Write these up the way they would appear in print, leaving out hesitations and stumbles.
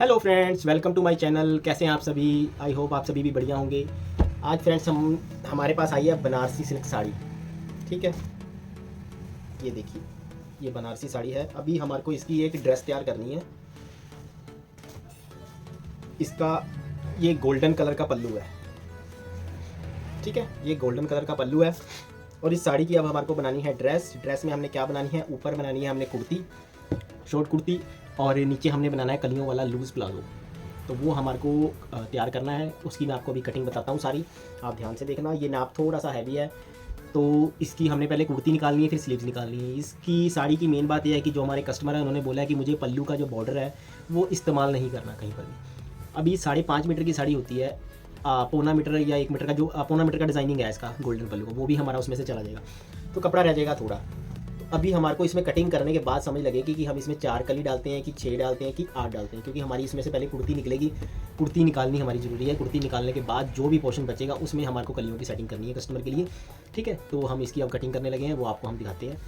Hello friends, welcome to my channel. कैसे हैं आप सभी? आई होप आप सभी भी बढ़िया होंगे। आज फ्रेंड्स हमारे पास आई है बनारसी सिल्क साड़ी। ठीक है, ये देखिए, ये बनारसी साड़ी है। अभी हमारे को इसकी एक ड्रेस तैयार करनी है। इसका ये गोल्डन कलर का पल्लू है। ठीक है, ये गोल्डन कलर का पल्लू है और इस साड़ी की अब हमारे को बनानी है ड्रेस। ड्रेस में हमने क्या बनानी है? ऊपर बनानी है हमने कुर्ती, शॉर्ट कुर्ती, और नीचे हमने बनाना है कलियों वाला लूज़ प्लाजो। तो वो हमारे को तैयार करना है। उसकी मैं आपको अभी कटिंग बताता हूँ सारी, आप ध्यान से देखना। ये नाप थोड़ा सा हैवी है, तो इसकी हमने पहले कुर्ती निकालनी है, फिर स्लीव्स निकालनी है। इसकी साड़ी की मेन बात यह है कि जो हमारे कस्टमर है उन्होंने बोला है कि मुझे पल्लू का जो बॉर्डर है वो इस्तेमाल नहीं करना कहीं पर भी। अभी 5.5 मीटर की साड़ी होती है, पौना मीटर या 1 मीटर का, जो पौना मीटर का डिज़ाइनिंग है इसका गोल्डन पल्लू का, वो भी हमारा उसमें से चला जाएगा, तो कपड़ा रह जाएगा थोड़ा। अभी हमारे को इसमें कटिंग करने के बाद समझ लगेगी कि हम इसमें 4 कली डालते हैं कि 6 डालते हैं कि 8 डालते हैं, क्योंकि हमारी इसमें से पहले कुर्ती निकलेगी। कुर्ती निकालनी हमारी ज़रूरी है। कुर्ती निकालने के बाद जो भी पोर्शन बचेगा उसमें हमारे को कलियों की सेटिंग करनी है कस्टमर के लिए। ठीक है, तो हम इसकी अब कटिंग करने लगे हैं, वो आपको हम दिखाते हैं।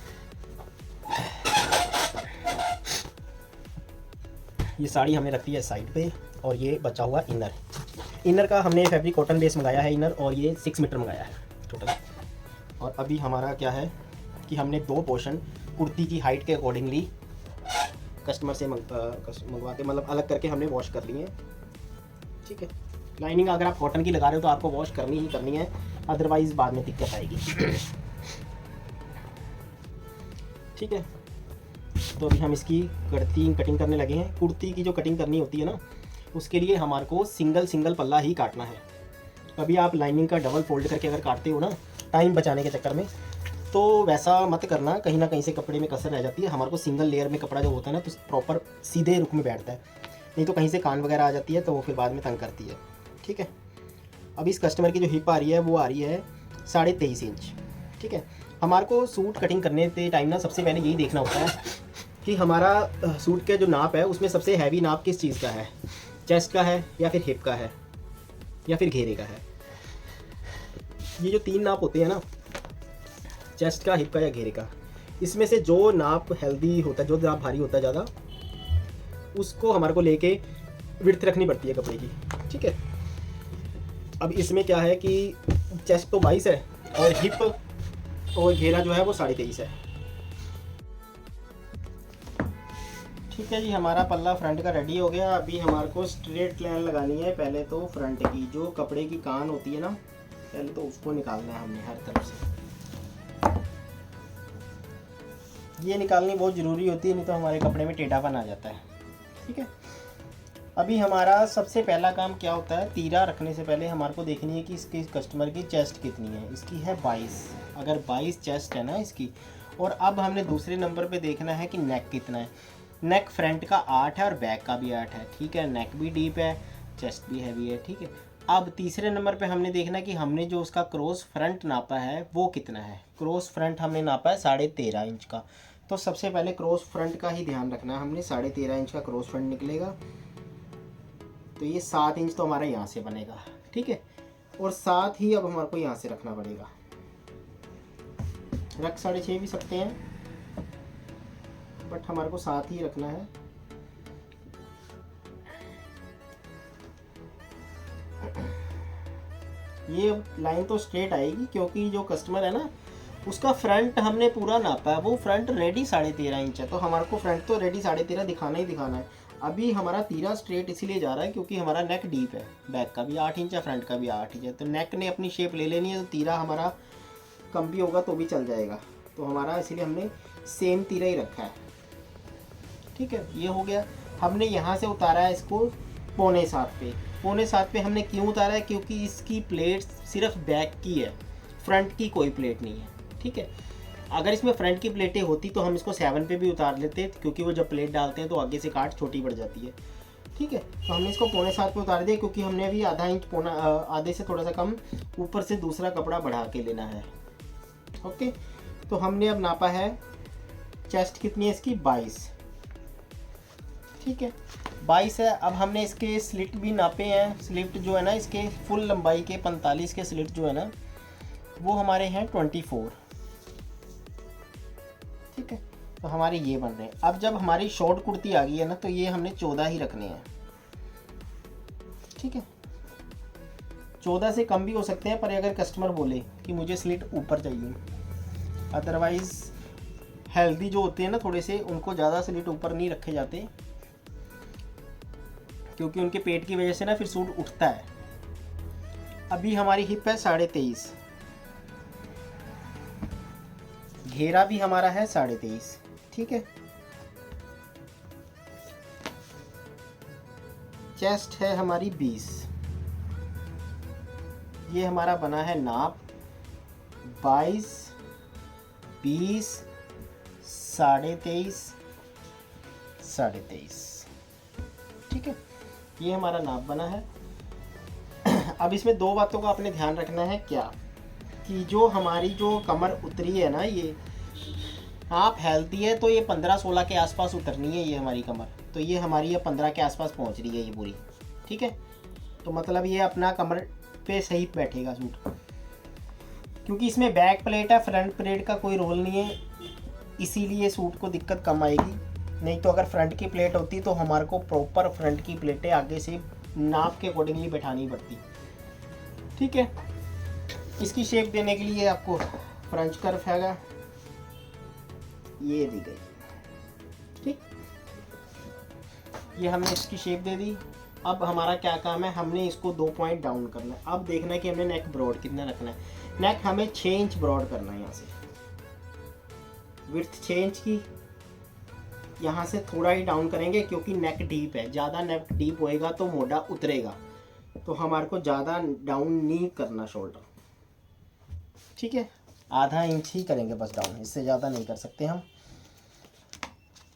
ये साड़ी हमने रखी है साइड पे, और ये बचा हुआ इनर का हमने फैब्रिक कॉटन बेस मंगाया है इनर, और ये 6 मीटर मंगाया है टोटल। और अभी हमारा क्या है कि हमने 2 पोर्शन कुर्ती की हाइट के अकॉर्डिंगली कस्टमर से मंगवा के, मतलब अलग करके हमने वॉश कर लिए हैं। ठीक है, लाइनिंग अगर आप कॉटन की लगा रहे हो तो आपको वॉश करनी ही करनी है, अदरवाइज़ बाद में दिक्कत आएगी। ठीक है, तो अभी हम इसकी कटिंग करने लगे हैं। कुर्ती की जो कटिंग करनी होती है ना, उसके लिए हमारे को सिंगल सिंगल पल्ला ही काटना है। कभी आप लाइनिंग का डबल फोल्ड करके अगर काटते हो ना, टाइम बचाने के चक्कर में, तो वैसा मत करना, कहीं ना कहीं से कपड़े में कसर रह जाती है। हमारे को सिंगल लेयर में कपड़ा जो होता है ना, तो प्रॉपर सीधे रुख में बैठता है, नहीं तो कहीं से कान वगैरह आ जाती है, तो वो फिर बाद में तंग करती है। ठीक है, अब इस कस्टमर की जो हिप आ रही है वो आ रही है 23.5 इंच। ठीक है, हमारे को सूट कटिंग करने के टाइम ना सबसे पहले यही देखना होता है कि हमारा सूट का जो नाप है उसमें सबसे हैवी नाप किस चीज़ का है, चेस्ट का है या फिर हिप का है या फिर घेरे का है। ये जो 3 नाप होते हैं ना, चेस्ट का, हिप का या घेरे का, इसमें से जो नाप हेल्दी होता है, जो नाप भारी होता है ज़्यादा, उसको हमारे को लेके विड्थ रखनी पड़ती है कपड़े की। ठीक है, अब इसमें क्या है कि चेस्ट तो 22 है और हिप और घेरा जो है वो 23.5 है। ठीक है जी, हमारा पल्ला फ्रंट का रेडी हो गया। अभी हमारे को स्ट्रेट लाइन लगानी है। पहले तो फ्रंट की जो कपड़े की कान होती है ना, पहले तो उसको निकालना है हमने हर तरफ से। ये निकालनी बहुत ज़रूरी होती है, नहीं तो हमारे कपड़े में टेढ़ापन आ जाता है। ठीक है, अभी हमारा सबसे पहला काम क्या होता है, तीरा रखने से पहले हमारे को देखनी है कि इसके कस्टमर की चेस्ट कितनी है। इसकी है 22, अगर 22 चेस्ट है ना इसकी। और अब हमने दूसरे नंबर पे देखना है कि नेक कितना है। नेक फ्रंट का 8 है और बैक का भी 8 है। ठीक है, नेक भी डीप है, चेस्ट भी हैवी है। ठीक है, अब तीसरे नंबर पे हमने देखना है कि हमने जो उसका क्रॉस फ्रंट नापा है वो कितना है। क्रॉस फ्रंट हमने नापा है 13.5 इंच का। तो सबसे पहले क्रॉस फ्रंट का ही ध्यान रखना है हमने। 13.5 इंच का क्रॉस फ्रंट निकलेगा, तो ये 7 इंच तो हमारा यहाँ से बनेगा। ठीक है, और साथ ही अब हमारे को यहाँ से रखना पड़ेगा, रख 6.5 भी सकते हैं, बट हमारे को साथ ही रखना है। ये लाइन तो स्ट्रेट आएगी, क्योंकि जो कस्टमर है ना, उसका फ्रंट हमने पूरा नापा है। वो फ्रंट रेडी 13.5 इंच है, तो हमारे को फ्रंट तो रेडी 13.5 दिखाना ही दिखाना है। अभी हमारा तीरा स्ट्रेट इसीलिए जा रहा है क्योंकि हमारा नेक डीप है। बैक का भी 8 इंच है, फ्रंट का भी 8 इंच है, तो नेक ने अपनी शेप ले लेनी है, तो तीरा हमारा कम भी होगा तो भी चल जाएगा। तो हमारा इसीलिए हमने सेम तीरा ही रखा है। ठीक है, ये हो गया। हमने यहाँ से उतारा है इसको 6.25 पे। 6.25 पे हमने क्यों उतारा है? क्योंकि इसकी प्लेट सिर्फ बैक की है, फ्रंट की कोई प्लेट नहीं है। ठीक है, अगर इसमें फ्रंट की प्लेटें होती तो हम इसको 7 पे भी उतार लेते, क्योंकि वो जब प्लेट डालते हैं तो आगे से काट छोटी पड़ जाती है। ठीक है, तो हमने इसको 6.25 पे उतार दिया, क्योंकि हमने अभी आधा इंच आधे से थोड़ा सा कम ऊपर से दूसरा कपड़ा बढ़ा के लेना है। ओके, तो हमने अब नापा है, चेस्ट कितनी है इसकी? 22। ठीक है, 22 है। अब हमने इसके स्लिट भी नापे हैं। स्लिट जो है ना, इसके फुल लंबाई के 45 के स्लिट जो है ना, वो हमारे हैं 24। ठीक है, तो हमारे ये बन रहे हैं। अब जब हमारी शॉर्ट कुर्ती आ गई है ना, तो ये हमने 14 ही रखने हैं। ठीक है। 14 से कम भी हो सकते हैं, पर अगर कस्टमर बोले कि मुझे स्लिट ऊपर चाहिए, अदरवाइज़ हेल्दी जो होते हैं ना थोड़े से, उनको ज़्यादा स्लिट ऊपर नहीं रखे जाते, क्योंकि उनके पेट की वजह से ना फिर सूट उठता है। अभी हमारी हिप है 23.5, घेरा भी हमारा है 23.5, ठीक है। चेस्ट है हमारी 20, ये हमारा बना है नाप 22, 20, 23.5, 23.5, ठीक है। ये हमारा नाप बना है। अब इसमें दो बातों का आपने ध्यान रखना है, क्या कि जो हमारी जो कमर उतरी है ना, ये आप हेल्दी है तो ये 15-16 के आसपास उतरनी है ये हमारी कमर, तो ये हमारी ये 15 के आसपास पहुंच रही है ये पूरी, ठीक है। तो मतलब ये अपना कमर पे सही बैठेगा सूट, क्योंकि इसमें बैक प्लेट है, फ्रंट प्लेट का कोई रोल नहीं है, इसीलिए सूट को दिक्कत कम आएगी। नहीं तो अगर फ्रंट की प्लेट होती तो हमारे को प्रॉपर फ्रंट की प्लेटें आगे से नाप के अकॉर्डिंगली बैठानी पड़ती, ठीक है। इसकी शेप देने के लिए आपको फ्रंच कर्व हैगा, ये दी गई, ठीक। ये हमने इसकी शेप दे दी। अब हमारा क्या काम है, हमने इसको 2 पॉइंट डाउन करना है। अब देखना है कि हमने नेक ब्रॉड कितना रखना है। नेक हमें 6 इंच ब्रॉड करना है, यहाँ से विड्थ 6 इंच की, यहाँ से थोड़ा ही डाउन करेंगे क्योंकि नेक डीप है, ज़्यादा नेक डीप होएगा तो मोटा उतरेगा, तो हमारे को ज़्यादा डाउन नहीं करना शोल्डर, ठीक है। आधा इंच ही करेंगे बस डाउन, इससे ज़्यादा नहीं कर सकते हम।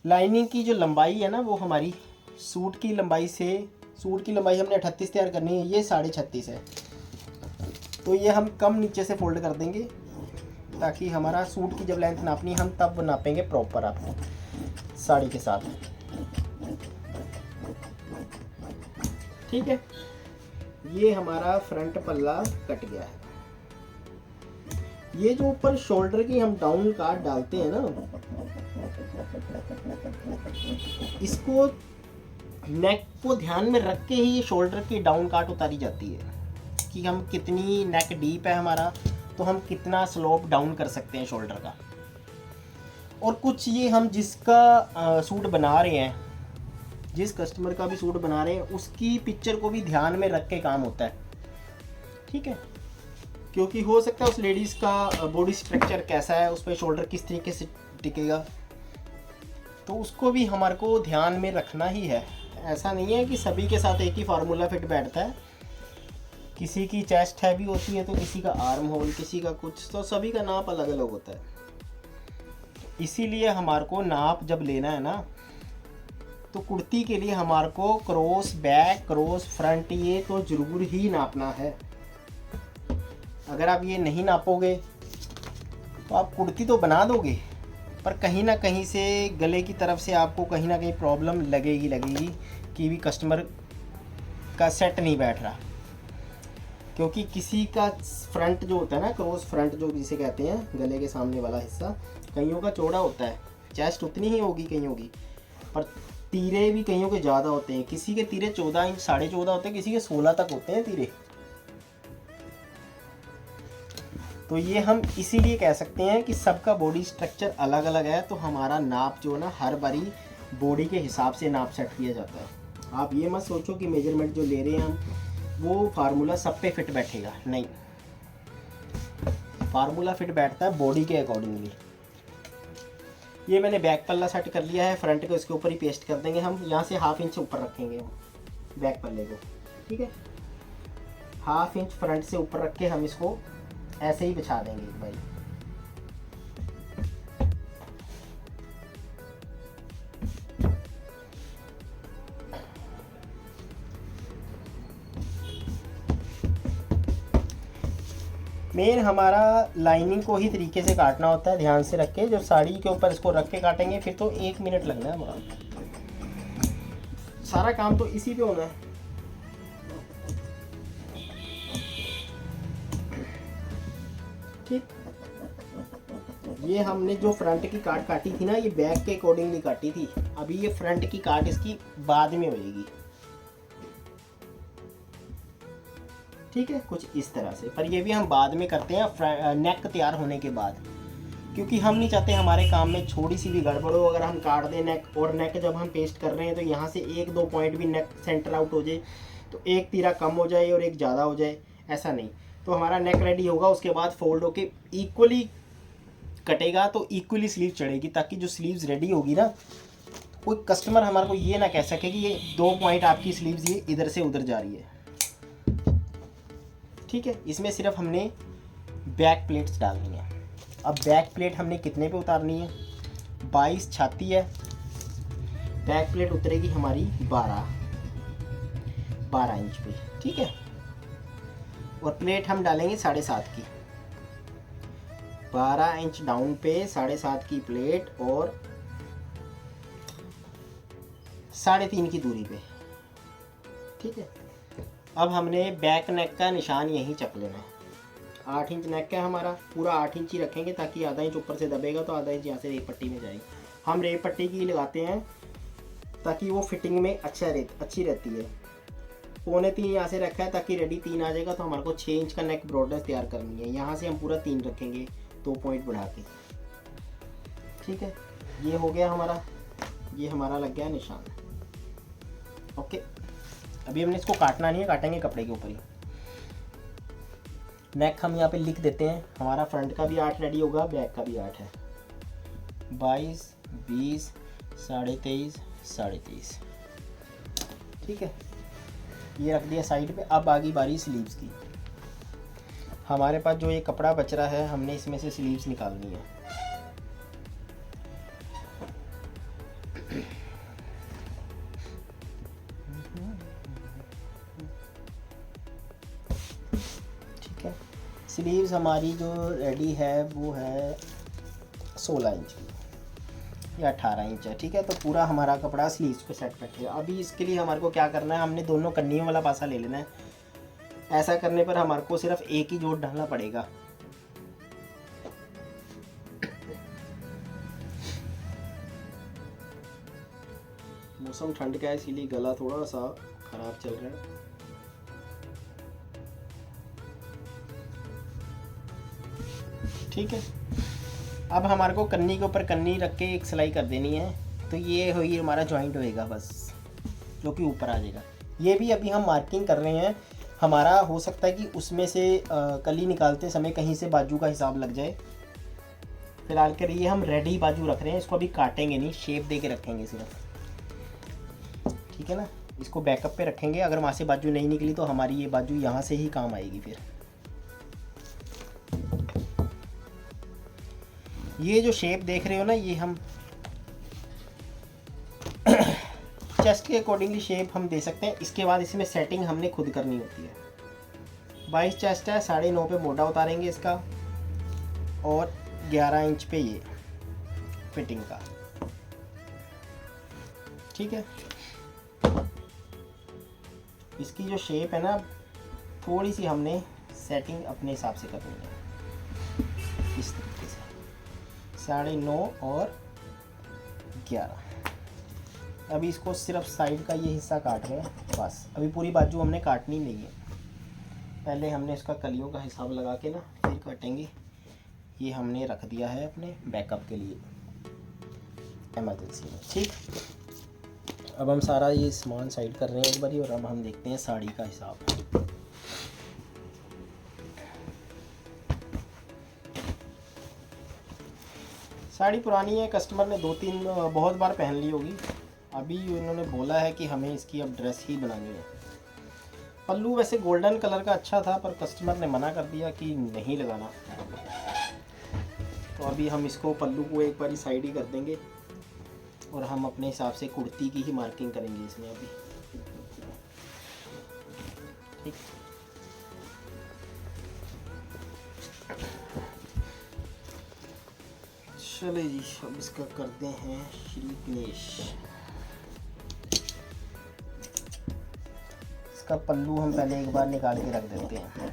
लाइनिंग की जो लंबाई है ना, वो हमारी सूट की लंबाई हमने 38 तैयार करनी है, ये 36.5 है, तो ये हम कम नीचे से फोल्ड कर देंगे, ताकि हमारा सूट की जब लेंथ नापनी हम तब नापेंगे प्रॉपर आपको साड़ी के साथ, ठीक है। ये हमारा फ्रंट पल्ला कट गया है। ये जो ऊपर शोल्डर की हम डाउन काट डालते हैं ना, इसको नेक को ध्यान में रख के ही ये शोल्डर की डाउन काट उतारी जाती है, कि हम कितनी नेक डीप है हमारा, तो हम कितना स्लोप डाउन कर सकते हैं शोल्डर का। और कुछ ये हम जिसका सूट बना रहे हैं, जिस कस्टमर का भी सूट बना रहे हैं, उसकी पिक्चर को भी ध्यान में रख के काम होता है, ठीक है। क्योंकि हो सकता है उस लेडीज़ का बॉडी स्ट्रक्चर कैसा है, उस पर शोल्डर किस तरीके से टिकेगा, तो उसको भी हमारे को ध्यान में रखना ही है। ऐसा नहीं है कि सभी के साथ एक ही फार्मूला फिट बैठता है, किसी की चेस्ट हैवी होती है तो किसी का आर्म होल, किसी का कुछ, तो सभी का नाप अलग अलग होता है। इसीलिए हमारे को नाप जब लेना है ना, तो कुर्ती के लिए हमारे को क्रॉस बैक, क्रॉस फ्रंट, ये तो ज़रूर ही नापना है। अगर आप ये नहीं नापोगे तो आप कुर्ती तो बना दोगे, पर कहीं ना कहीं से गले की तरफ से आपको कहीं ना कहीं प्रॉब्लम लगेगी कि भी कस्टमर का सेट नहीं बैठ रहा। क्योंकि किसी का फ्रंट जो होता है ना, क्रॉस फ्रंट जो जिसे कहते हैं, गले के सामने वाला हिस्सा, कईयों का चौड़ा होता है, चेस्ट उतनी ही होगी कईयों की, पर तीरे भी कईयों के ज़्यादा होते हैं। किसी के तीरे 14 इंच 14.5 होते हैं, किसी के 16 तक होते हैं तीरे। तो ये हम इसीलिए कह सकते हैं कि सबका बॉडी स्ट्रक्चर अलग अलग है, तो हमारा नाप जो है ना, हर बारी बॉडी के हिसाब से नाप सेट किया जाता है। आप ये मत सोचो कि मेजरमेंट जो ले रहे हैं हम, वो फार्मूला सब पे फिट बैठेगा, नहीं। फार्मूला फिट बैठता है बॉडी के अकॉर्डिंगली। ये मैंने बैक पल्ला सेट कर लिया है, फ्रंट को इसके ऊपर ही पेस्ट कर देंगे हम। यहाँ से 1/2 इंच ऊपर रखेंगे हम बैक पल्ले को, ठीक है। 1/2 इंच फ्रंट से ऊपर रख के हम इसको ऐसे ही बिछा देंगे एक बारी। मेन हमारा लाइनिंग को ही तरीके से काटना होता है, ध्यान से रख के। जब साड़ी के ऊपर इसको रख के काटेंगे फिर तो 1 मिनट लगना है हमारा, सारा काम तो इसी पे होना है। ठीक, ये हमने जो फ्रंट की काट काटी थी ना, ये बैक के अकॉर्डिंगली काटी थी। अभी ये फ्रंट की काट इसकी बाद में होगी। ठीक है, कुछ इस तरह से। पर ये भी हम बाद में करते हैं नेक तैयार होने के बाद, क्योंकि हम नहीं चाहते हमारे काम में थोड़ी सी भी गड़बड़ हो। अगर हम काट दें नेक, और नेक जब हम पेस्ट कर रहे हैं तो यहाँ से एक दो पॉइंट भी नेक सेंटर आउट हो जाए तो एक तीरा कम हो जाए और एक ज़्यादा हो जाए, ऐसा नहीं। तो हमारा नेक रेडी होगा, उसके बाद फोल्ड होके इक्वली कटेगा तो इक्वली स्लीव चढ़ेगी, ताकि जो स्लीव्स रेडी होगी ना, कोई कस्टमर हमारे को ये ना कह सके कि ये 2 पॉइंट आपकी स्लीव्स ये इधर से उधर जा रही है। ठीक है, इसमें सिर्फ हमने बैक प्लेट्स डालनी है। अब बैक प्लेट हमने कितने पे उतारनी है? 22 छाती है, बैक प्लेट उतरेगी हमारी 12 इंच पे। ठीक है, और प्लेट हम डालेंगे 7.5 की, 12 इंच डाउन पे 7.5 की प्लेट और 3.5 की दूरी पे। ठीक है, अब हमने बैक नेक का निशान यहीं चक लेना है। 8 इंच नेक है हमारा, पूरा 8 इंच ही रखेंगे, ताकि आधा इंच ऊपर से दबेगा तो आधा इंच यहाँ से रेप पट्टी में जाएगी। हम रेप पट्टी की लगाते हैं ताकि वो फिटिंग में अच्छी रहती है। 3.25 यहाँ से रखा है ताकि रेडी 3 आ जाएगा, तो हमारे को 6 इंच का नेक ब्रॉडनेस तैयार करनी है। यहाँ से हम पूरा 3 रखेंगे, 2 पॉइंट बढ़ा के। ठीक है, ये हो गया हमारा, ये हमारा लग गया निशान। ओके, अभी हमने इसको काटना नहीं है, काटेंगे कपड़े के ऊपर ही। नेक हम यहाँ पे लिख देते हैं। हमारा फ्रंट का भी 8 रेडी होगा, बैक का भी 8 है। 22, 20, 23.5, 23.5। ठीक है, ये रख दिया साइड पे। अब आगी बारी स्लीव्स की। हमारे पास जो ये कपड़ा बच रहा है, हमने इसमें से स्लीव्स निकालनी है। स्लीव्स हमारी जो रेडी है वो है 16 इंच की या 18 इंच है। ठीक है, तो पूरा हमारा कपड़ा स्लीव्स पे सेट बैठेगा। अभी इसके लिए हमारे को क्या करना है, हमने दोनों कन्नियों वाला पासा ले लेना है। ऐसा करने पर हमारे को सिर्फ एक ही जोड़ डालना पड़ेगा। मौसम ठंड का है, इसीलिए गला थोड़ा सा खराब चल रहा है। ठीक है, अब हमारे को कन्नी के ऊपर कन्नी रख के एक सिलाई कर देनी है। तो ये होगी हमारा जॉइंट होएगा बस, जो कि ऊपर आ जाएगा। ये भी अभी हम मार्किंग कर रहे हैं। हमारा हो सकता है कि उसमें से कली निकालते समय कहीं से बाजू का हिसाब लग जाए। फिलहाल के लिए हम रेडी बाजू रख रहे हैं, इसको अभी काटेंगे नहीं, शेप दे के रखेंगे सिर्फ। ठीक है ना, इसको बैकअप पे रखेंगे। अगर वहाँ से बाजू नहीं निकली तो हमारी ये बाजू यहाँ से ही काम आएगी। फिर ये जो शेप देख रहे हो ना, ये हम चेस्ट के अकॉर्डिंगली शेप हम दे सकते हैं। इसके बाद इसमें सेटिंग हमने खुद करनी होती है। 22 चेस्ट है, 9.5 पे मोटा उतारेंगे इसका, और 11 इंच पे ये फिटिंग का। ठीक है, इसकी जो शेप है ना, थोड़ी सी हमने सेटिंग अपने हिसाब से करनी है। इस तरीके से 9.5 और 11। अभी इसको सिर्फ साइड का ये हिस्सा काट रहे हैं बस। अभी पूरी बाजू हमने काटनी नहीं है, पहले हमने इसका कलियों का हिसाब लगा के ना फिर काटेंगे। ये हमने रख दिया है अपने बैकअप के लिए इमरजेंसी में। ठीक, अब हम सारा ये सामान साइड कर रहे हैं एक बारी, और अब हम देखते हैं साड़ी का हिसाब। साड़ी पुरानी है, कस्टमर ने 2-3 बहुत बार पहन ली होगी। अभी उन्होंने बोला है कि हमें इसकी अब ड्रेस ही बनानी है। पल्लू वैसे गोल्डन कलर का अच्छा था, पर कस्टमर ने मना कर दिया कि नहीं लगाना। तो अभी हम इसको पल्लू को एक बार साइड ही कर देंगे, और हम अपने हिसाब से कुर्ती की ही मार्किंग करेंगे इसमें अभी। ठीक, चले जी, अब इसका करते हैं श्रीगणेश। इसका पल्लू हम पहले एक बार निकाल के रख देते हैं।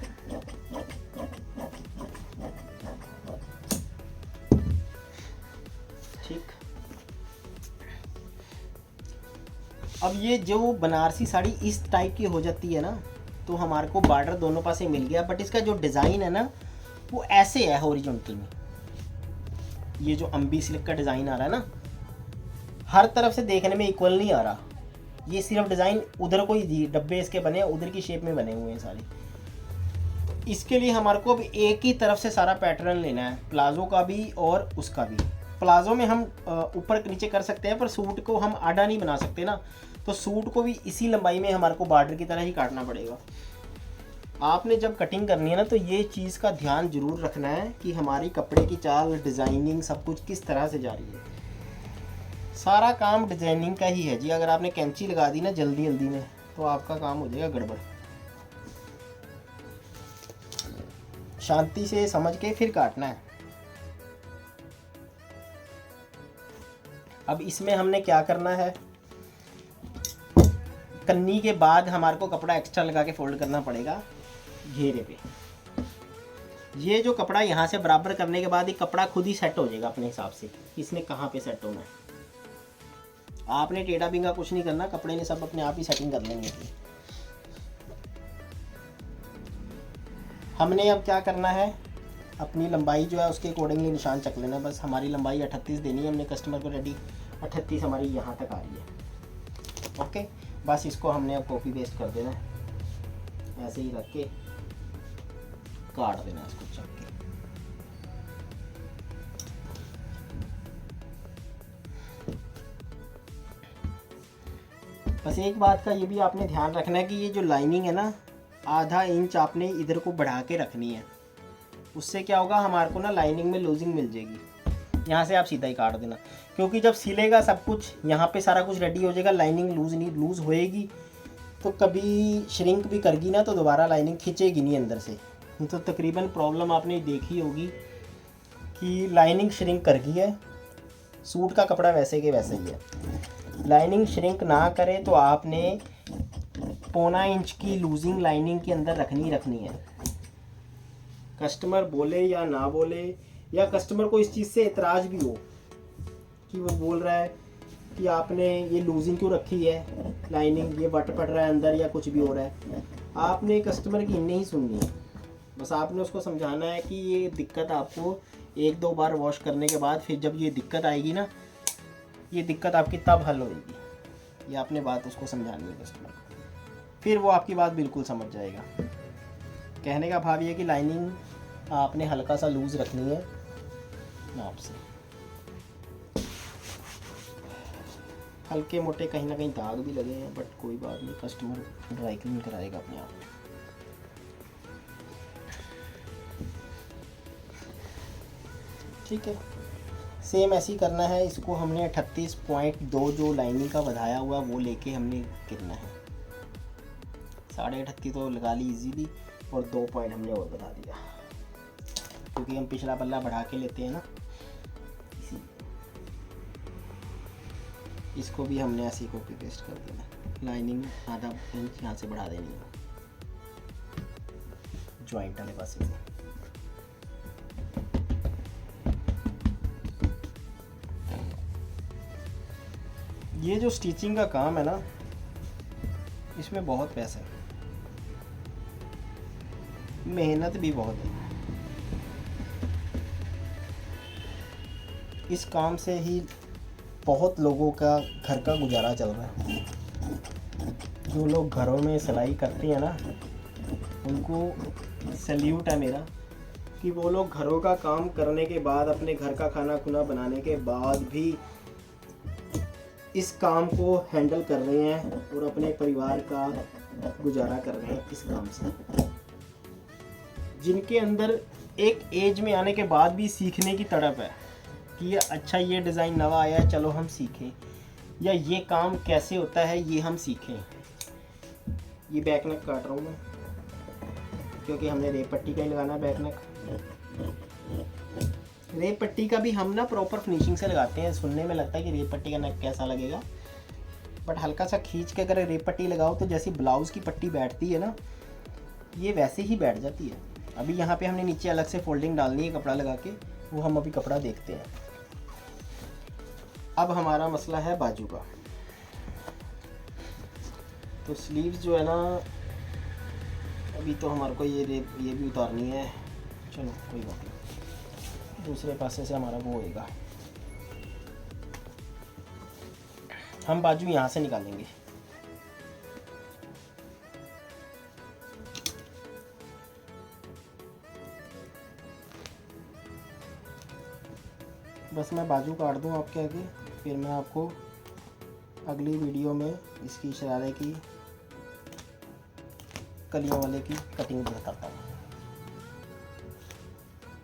ठीक, अब ये जो बनारसी साड़ी इस टाइप की हो जाती है ना, तो हमारे को बॉर्डर दोनों पास से मिल गया, बट इसका जो डिज़ाइन है ना वो ऐसे है हॉरिजॉन्टल में। ये जो अम्बी सिल्क का डिज़ाइन आ रहा है ना, हर तरफ से देखने में इक्वल नहीं आ रहा। ये सिर्फ डिज़ाइन उधर को ही डब्बे इसके बने हैं, उधर की शेप में बने हुए हैं सारे। तो इसके लिए हमारे को अब एक ही तरफ से सारा पैटर्न लेना है, प्लाजो का भी और उसका भी। प्लाजो में हम ऊपर नीचे कर सकते हैं, पर सूट को हम आड़ा नहीं बना सकते ना, तो सूट को भी इसी लंबाई में हमारे को बॉर्डर की तरह ही काटना पड़ेगा। आपने जब कटिंग करनी है ना, तो ये चीज़ का ध्यान जरूर रखना है कि हमारी कपड़े की चाल, डिज़ाइनिंग सब कुछ किस तरह से जा रही है। सारा काम डिज़ाइनिंग का ही है जी। अगर आपने कैंची लगा दी ना जल्दी जल्दी में, तो आपका काम हो जाएगा गड़बड़। शांति से समझ के फिर काटना है। अब इसमें हमने क्या करना है, कन्नी के बाद हमारे को कपड़ा एक्स्ट्रा लगा के फोल्ड करना पड़ेगा घेरे पे। ये जो कपड़ा यहाँ से बराबर करने के बाद ये कपड़ा खुद ही सेट हो जाएगा अपने हिसाब से, इसने कहाँ पे सेट होना है। आपने टेढ़ा बिंगा कुछ नहीं करना, कपड़े ने सब अपने आप ही सेटिंग कर लेंगे। हमने अब क्या करना है, अपनी लंबाई जो है उसके अकॉर्डिंगली निशान चक लेना। बस हमारी लंबाई 38 देनी है हमने कस्टमर को, रेडी 38 हमारी यहाँ तक आ रही है। ओके, बस इसको हमने अब कॉपी पेस्ट कर देना है, ऐसे ही रख के काट देना है इसको चक के। बस एक बात का ये भी आपने ध्यान रखना है कि ये जो लाइनिंग है ना, आधा इंच आपने इधर को बढ़ा के रखनी है। उससे क्या होगा, हमारे को ना लाइनिंग में लूजिंग मिल जाएगी। यहाँ से आप सीधा ही काट देना, क्योंकि जब सिलेगा सब कुछ यहाँ पे सारा कुछ रेडी हो जाएगा, लाइनिंग लूज होएगी तो कभी श्रिंक भी करगी ना, तो दोबारा लाइनिंग खींचेगी नहीं अंदर से। तो तकरीबन प्रॉब्लम आपने देखी होगी कि लाइनिंग श्रिंक कर गई है। सूट का कपड़ा वैसे के वैसे ही है। लाइनिंग श्रिंक ना करे तो आपने 1.25 इंच की लूजिंग लाइनिंग के अंदर रखनी है। कस्टमर बोले या ना बोले, या कस्टमर को इस चीज़ से एतराज़ भी हो कि वो बोल रहा है कि आपने ये लूजिंग क्यों रखी है, लाइनिंग ये बट पड़ रहा है अंदर या कुछ भी हो रहा है, आपने कस्टमर की नहीं सुननी है। बस आपने उसको समझाना है कि ये दिक्कत आपको 1-2 बार वॉश करने के बाद फिर जब ये दिक्कत आएगी ना, ये दिक्कत आपकी तब हल होगी। ये आपने बात उसको समझानी है कस्टमर को, फिर वो आपकी बात बिल्कुल समझ जाएगा। कहने का भाव ये है कि लाइनिंग आपने हल्का सा लूज़ रखनी है नाप से। हल्के मोटे कहीं ना कहीं दाग भी लगे हैं, बट कोई बात नहीं, कस्टमर ड्राई क्लीन कराएगा अपने आप। ठीक है, सेम ऐसे ही करना है। इसको हमने 38.2 जो लाइनिंग का बढ़ाया हुआ वो लेके हमने गिरना है। 38.5 तो लगा ली इजीली, और 2 पॉइंट हमने और बढ़ा दिया क्योंकि हम पिछला पल्ला बढ़ा के लेते हैं ना, इसी। इसको भी हमने ऐसे ही कॉपी पेस्ट कर देना, लाइनिंग आधा इंच यहाँ से बढ़ा देनी है जॉइंट वाले पासे से। ये जो स्टिचिंग का काम है ना, इसमें बहुत पैसा है, मेहनत भी बहुत है। इस काम से ही बहुत लोगों का घर का गुजारा चल रहा है। जो लोग घरों में सिलाई करते हैं ना, उनको सैल्यूट है मेरा कि वो लोग घरों का काम करने के बाद, अपने घर का खाना खुना बनाने के बाद भी इस काम को हैंडल कर रहे हैं और अपने परिवार का गुजारा कर रहे हैं इस काम से। जिनके अंदर एक एज में आने के बाद भी सीखने की तड़प है कि ये अच्छा, ये डिज़ाइन नवा आया है, चलो हम सीखें, या ये काम कैसे होता है ये हम सीखें। ये बैक नेक काट रहा हूँ मैं, क्योंकि हमने रेप पट्टी का ही लगाना है बैक नेक। रेप पट्टी का भी हम ना प्रॉपर फिनिशिंग से लगाते हैं। सुनने में लगता है कि रेप पट्टी का नेक कैसा लगेगा, बट हल्का सा खींच के अगर रेप पट्टी लगाओ तो जैसी ब्लाउज़ की पट्टी बैठती है ना, ये वैसे ही बैठ जाती है। अभी यहाँ पे हमने नीचे अलग से फोल्डिंग डालनी है कपड़ा लगा के, वो हम अभी कपड़ा देखते हैं। अब हमारा मसला है बाजू का। तो स्लीव्स जो है ना, अभी तो हमारे को ये भी उतारनी है। चलो कोई बात नहीं, दूसरे पासे से हमारा वो होएगा। हम बाजू यहाँ से निकालेंगे। बस मैं बाजू काट दूँ आपके आगे, फिर मैं आपको अगली वीडियो में इसकी शरारे की कलियों वाले की कटिंग बताता हूँ।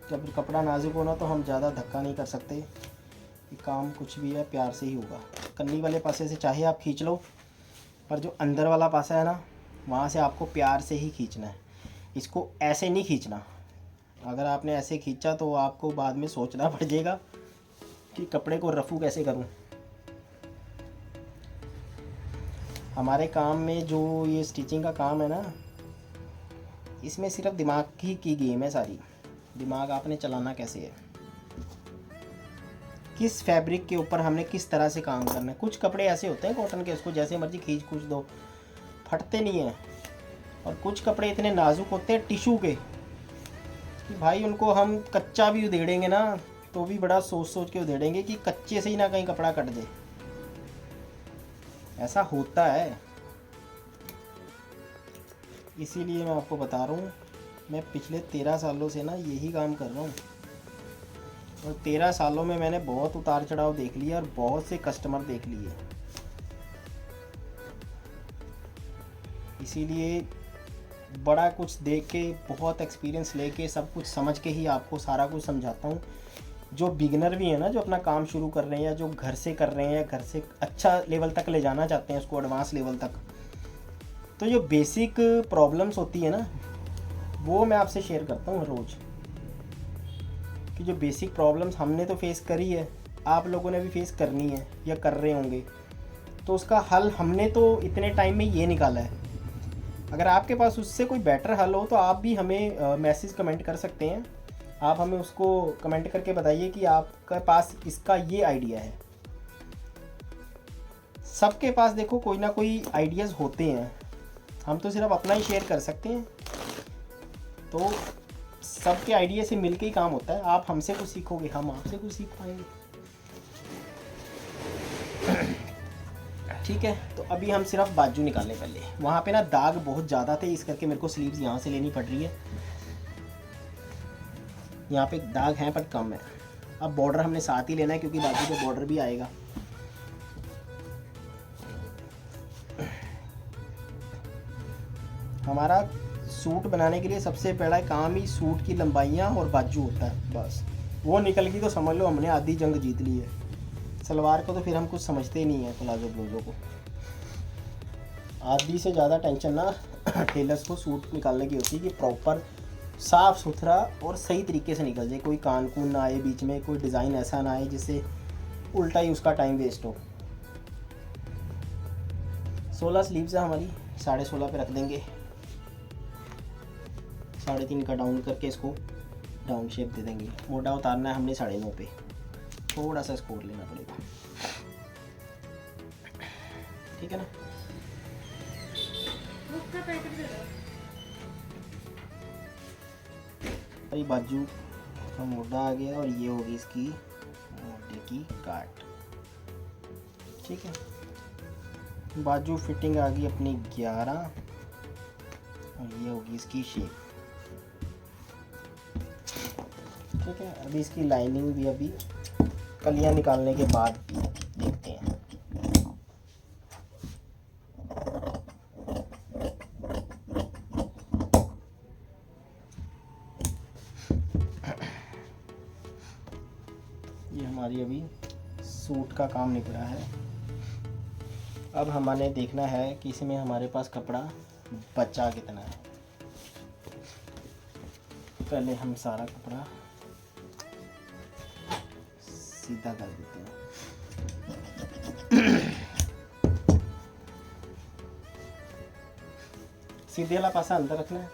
जब कपड़ा नाजुक होना तो हम ज़्यादा धक्का नहीं कर सकते, ये काम कुछ भी है प्यार से ही होगा। कन्नी वाले पासे से चाहे आप खींच लो, पर जो अंदर वाला पासा है ना, वहाँ से आपको प्यार से ही खींचना है। इसको ऐसे नहीं खींचना। अगर आपने ऐसे खींचा तो आपको बाद में सोचना पड़ जाएगा कि कपड़े को रफू कैसे करूँ। हमारे काम में जो ये स्टिचिंग का काम है ना, इसमें सिर्फ दिमाग ही की गेम है सारी। दिमाग आपने चलाना कैसे है, किस फैब्रिक के ऊपर हमने किस तरह से काम करना है। कुछ कपड़े ऐसे होते हैं कॉटन के, उसको जैसे मर्जी खींच खुच दो, फटते नहीं हैं। और कुछ कपड़े इतने नाजुक होते हैं टिशू के कि भाई उनको हम कच्चा भी उधेड़ेंगे ना तो भी बड़ा सोच सोच के उधेड़ेंगे कि कच्चे से ही ना कहीं कपड़ा कट दे। ऐसा होता है, इसीलिए मैं आपको बता रहा हूँ। मैं पिछले 13 सालों से ना यही काम कर रहा हूँ, और 13 सालों में मैंने बहुत उतार चढ़ाव देख लिया और बहुत से कस्टमर देख लिए। इसीलिए बड़ा कुछ देख के, बहुत एक्सपीरियंस लेके, सब कुछ समझ के ही आपको सारा कुछ समझाता हूँ। जो बिगिनर भी है ना, जो अपना काम शुरू कर रहे हैं या जो घर से कर रहे हैं या घर से अच्छा लेवल तक ले जाना चाहते हैं, उसको एडवांस लेवल तक, तो जो बेसिक प्रॉब्लम्स होती है ना, वो मैं आपसे शेयर करता हूँ रोज़। कि जो बेसिक प्रॉब्लम्स हमने तो फेस करी है, आप लोगों ने भी फेस करनी है या कर रहे होंगे, तो उसका हल हमने तो इतने टाइम में ये निकाला है। अगर आपके पास उससे कोई बेटर हल हो तो आप भी हमें मैसेज कमेंट कर सकते हैं। आप हमें उसको कमेंट करके बताइए कि आपके पास इसका ये आइडिया है। सबके पास देखो कोई ना कोई आइडियाज़ होते हैं, हम तो सिर्फ अपना ही शेयर कर सकते हैं। तो सबके आइडिया से मिलके ही काम होता है। आप हमसे कुछ सीखोगे, हम आपसे कुछ सीख पाएंगे। ठीक है, तो अभी हम सिर्फ बाजू निकालने पहले। वहाँ पे ना दाग बहुत ज़्यादा थे, इस करके मेरे को स्लीव्स यहाँ से लेनी पड़ रही है। यहाँ पे दाग हैं पर कम है। अब बॉर्डर हमने साथ ही लेना है क्योंकि बाजू पे बॉर्डर भी आएगा। हमारा सूट बनाने के लिए सबसे पहला काम ही सूट की लंबाइयाँ और बाजू होता है। बस वो निकल गई तो समझ लो हमने आधी जंग जीत ली है। सलवार को तो फिर हम कुछ समझते ही नहीं है, प्लाजो ब्लाउजों को। आधी से ज़्यादा टेंशन ना टेलर्स को सूट निकालने की होती है कि प्रॉपर साफ़ सुथरा और सही तरीके से निकल जाए। कोई कान कून ना आए बीच में, कोई डिज़ाइन ऐसा ना आए जिससे उल्टा ही उसका टाइम वेस्ट हो। 16 स्लीव्स है हमारी, 16.5 पे रख देंगे। 3.5 का डाउन करके इसको डाउन शेप दे देंगे। मोटा उतारना है हमने 9.5 पे, थोड़ा सा स्कोर लेना पड़ेगा। ठीक है ना। अरे बाजू का मोटा आ गया और ये होगी इसकी मोटे की काट। ठीक है, बाजू फिटिंग आ गई अपनी 11 और ये होगी इसकी शेप। ठीक है, अभी इसकी लाइनिंग भी अभी कलियां निकालने के बाद देखते हैं। ये हमारी अभी सूट का काम निकला है। अब हमारे देखना है कि इसमें हमारे पास कपड़ा बचा कितना है। पहले हम सारा कपड़ा सीधा कर देते हैं। सीधे वाला पासा अंदर रखना है।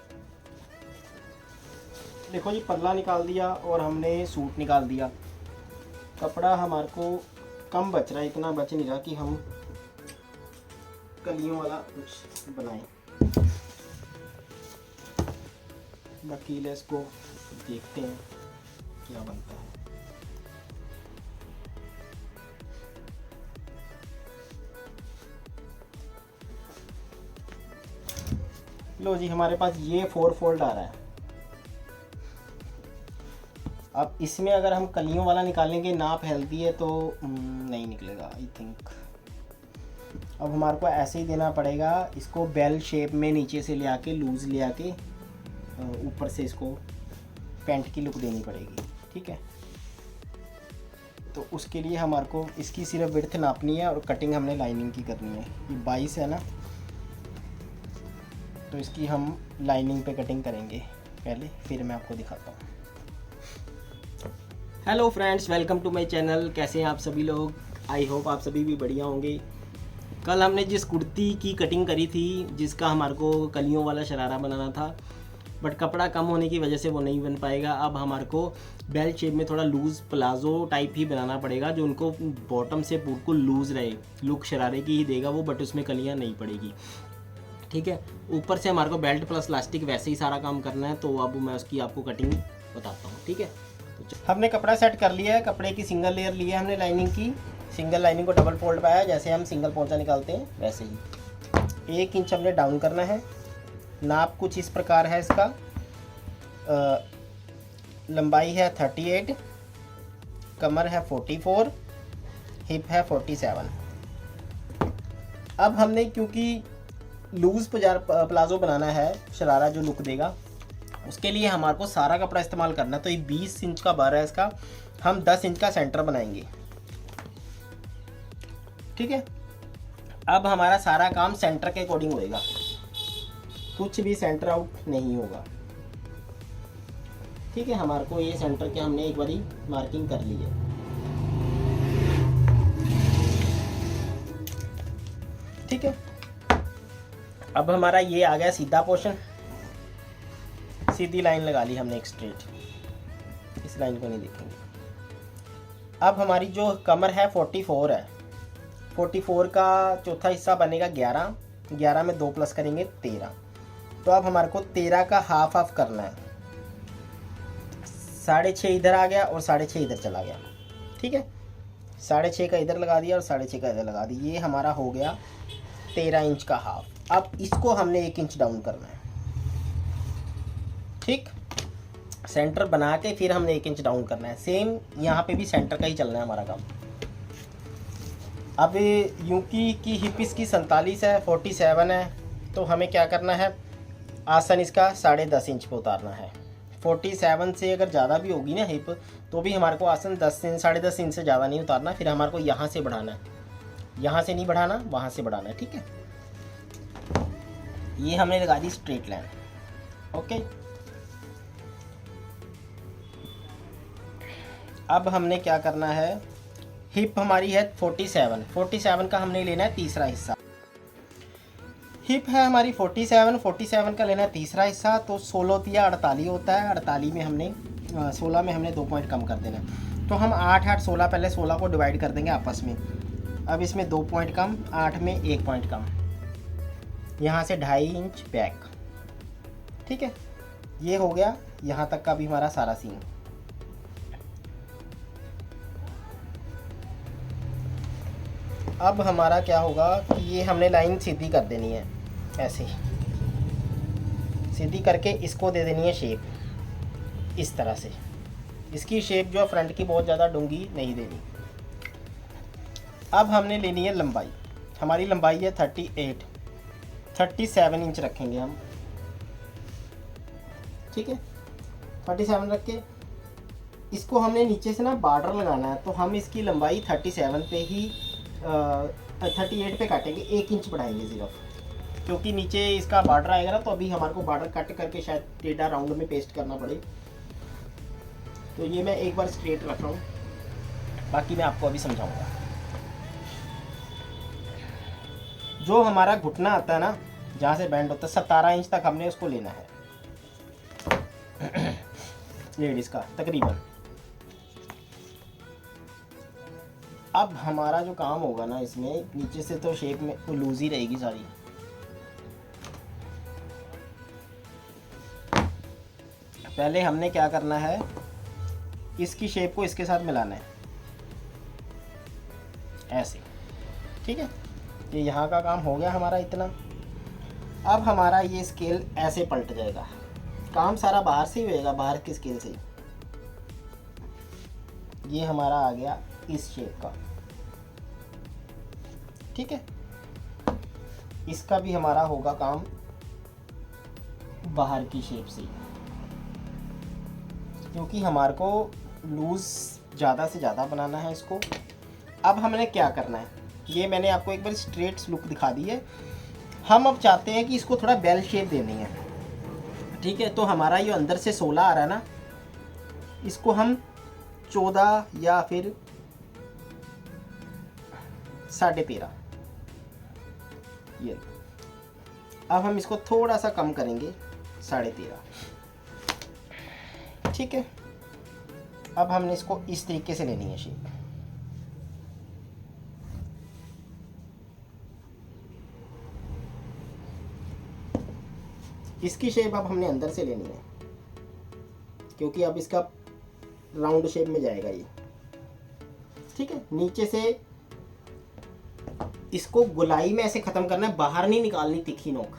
देखो जी, पल्ला निकाल दिया और हमने सूट निकाल दिया। कपड़ा हमारे को कम बच रहा है, इतना बच नहीं रहा कि हम कलियों वाला कुछ बनाएं। बाकी लेस को देखते हैं क्या बनता है। लो जी, हमारे पास ये 4 फोल्ड आ रहा है। अब इसमें अगर हम कलियों वाला निकालेंगे, नाप हेल्दी है तो नहीं निकलेगा आई थिंक। अब हमारे को ऐसे ही देना पड़ेगा, इसको बेल शेप में नीचे से ले आके लूज़ ले आके ऊपर से इसको पैंट की लुक देनी पड़ेगी। ठीक है, तो उसके लिए हमारे को इसकी सिर्फ विड्थ नापनी है और कटिंग हमने लाइनिंग की करनी है। ये 22 है ना, तो इसकी हम लाइनिंग पे कटिंग करेंगे पहले, फिर मैं आपको दिखाता हूँ। Hello friends, welcome to my channel. कैसे हैं आप सभी लोग? आई होप आप सभी भी बढ़िया होंगे। कल हमने जिस कुर्ती की कटिंग करी थी, जिसका हमारे को कलियों वाला शरारा बनाना था, बट कपड़ा कम होने की वजह से वो नहीं बन पाएगा। अब हमारे को बेल शेप में थोड़ा लूज़ प्लाजो टाइप ही बनाना पड़ेगा, जो उनको बॉटम से बिल्कुल लूज़ रहे, लुक शरारे की ही देगा वो, बट उसमें कलियाँ नहीं पड़ेगी। ठीक है, ऊपर से हमारे को बेल्ट प्लस लास्टिक वैसे ही सारा काम करना है। तो अब मैं उसकी आपको कटिंग बताता हूँ। ठीक है, तो हमने कपड़ा सेट कर लिया है। कपड़े की सिंगल लेयर ली है हमने लाइनिंग की। सिंगल लाइनिंग को डबल फोल्ड पाया, जैसे हम सिंगल पोंचा निकालते हैं वैसे ही 1 इंच हमने डाउन करना है। नाप कुछ इस प्रकार है इसका। लंबाई है 38, कमर है 44, हिप है 47। अब हमने क्योंकि लूज़ प्लाजो बनाना है, शरारा जो लुक देगा, उसके लिए हमारे को सारा कपड़ा इस्तेमाल करना है। तो ये 20 इंच का बार है इसका, हम 10 इंच का सेंटर बनाएंगे। ठीक है, अब हमारा सारा काम सेंटर के अकॉर्डिंग होएगा, कुछ भी सेंटर आउट नहीं होगा। ठीक है, हमारे को ये सेंटर के हमने एक बारी मार्किंग कर ली है। ठीक है, अब हमारा ये आ गया सीधा पोर्शन। सीधी लाइन लगा ली हमने एक स्ट्रेट, इस लाइन को नहीं देखेंगे। अब हमारी जो कमर है 44 है, 44 का चौथा हिस्सा बनेगा 11, 11 में 2 प्लस करेंगे 13। तो अब हमारे को 13 का हाफ हाफ करना है। 6.5 इधर आ गया और 6.5 इधर चला गया। ठीक है, 6.5 का इधर लगा दिया और 6.5 का इधर लगा दिया। ये हमारा हो गया 13 इंच का हाफ। अब इसको हमने 1 इंच डाउन करना है। ठीक, सेंटर बना के फिर हमने 1 इंच डाउन करना है। सेम यहाँ पे भी सेंटर का ही चलना है हमारा काम। अब यूं की हिप इसकी 47 है, 47 है, तो हमें क्या करना है, आसन इसका 10.5 इंच पे उतारना है। 47 से अगर ज़्यादा भी होगी ना हिप, तो भी हमारे को आसन 10 इंच 10.5 इंच से ज़्यादा नहीं उतारना। फिर हमारे को यहाँ से बढ़ाना है, यहाँ से नहीं बढ़ाना, वहाँ से बढ़ाना है। ठीक है, ये हमने लगा दी स्ट्रेट लाइन। ओके, अब हमने क्या करना है, हिप हमारी है 47, 47 का हमने लेना है तीसरा हिस्सा। हिप है हमारी 47, 47 का लेना है तीसरा हिस्सा। तो 16 तिया 48 होता है। 48 में हमने 16 में हमने 2 पॉइंट कम कर देना है। तो हम 8 8 16, पहले 16 को डिवाइड कर देंगे आपस में। अब इसमें 2 पॉइंट कम, 8 में 1 पॉइंट कम, यहाँ से 2.5 इंच बैक। ठीक है, ये हो गया यहाँ तक का भी हमारा सारा सीन। अब हमारा क्या होगा कि ये हमने लाइन सीधी कर देनी है, ऐसे सीधी करके इसको दे देनी है शेप इस तरह से। इसकी शेप जो है फ्रंट की बहुत ज़्यादा डूंगी नहीं देनी। अब हमने लेनी है लंबाई। हमारी लंबाई है 37 इंच रखेंगे हम। ठीक है, 37 रख के इसको हमने नीचे से ना बॉर्डर लगाना है। तो हम इसकी लंबाई 37 पे ही 38 पे काटेंगे, 1 इंच बढ़ाएंगे सिर्फ, क्योंकि नीचे इसका बॉर्डर आएगा ना, तो अभी हमारे को बॉर्डर कट करके शायद टेढ़ा राउंड में पेस्ट करना पड़े। तो ये मैं एक बार स्ट्रेट रख रहा हूँ, बाकी मैं आपको अभी समझाऊंगा। जो हमारा घुटना आता है ना, जहाँ से बैंड होता है, 17 इंच तक हमने उसको लेना है लेडीज़ का तकरीबन। अब हमारा जो काम होगा ना, इसमें नीचे से तो शेप में तो लूज ही रहेगी सारी। पहले हमने क्या करना है, इसकी शेप को इसके साथ मिलाना है ऐसे। ठीक है, ये यहाँ का काम हो गया हमारा इतना। अब हमारा ये स्केल ऐसे पलट जाएगा, काम सारा बाहर से ही होएगा, बाहर के स्केल से। ये हमारा आ गया इस शेप का। ठीक है, इसका भी हमारा होगा काम बाहर की शेप से, क्योंकि हमारे को लूज़ ज़्यादा से ज़्यादा बनाना है इसको। अब हमने क्या करना है, ये मैंने आपको एक बार स्ट्रेट लुक दिखा दी है। हम अब चाहते हैं कि इसको थोड़ा बेल शेप देनी है। ठीक है, तो हमारा ये अंदर से 16 आ रहा है ना, इसको हम 14 या फिर 13.5 ये। अब हम इसको थोड़ा सा कम करेंगे 13.5। ठीक है, अब हमने इसको इस तरीके से लेनी है शेप। इसकी शेप अब हमने अंदर से लेनी है, क्योंकि अब इसका राउंड शेप में जाएगा ये। ठीक है, नीचे से इसको गोलाई में ऐसे खत्म करना है, बाहर नहीं निकालनी तीखी नोक।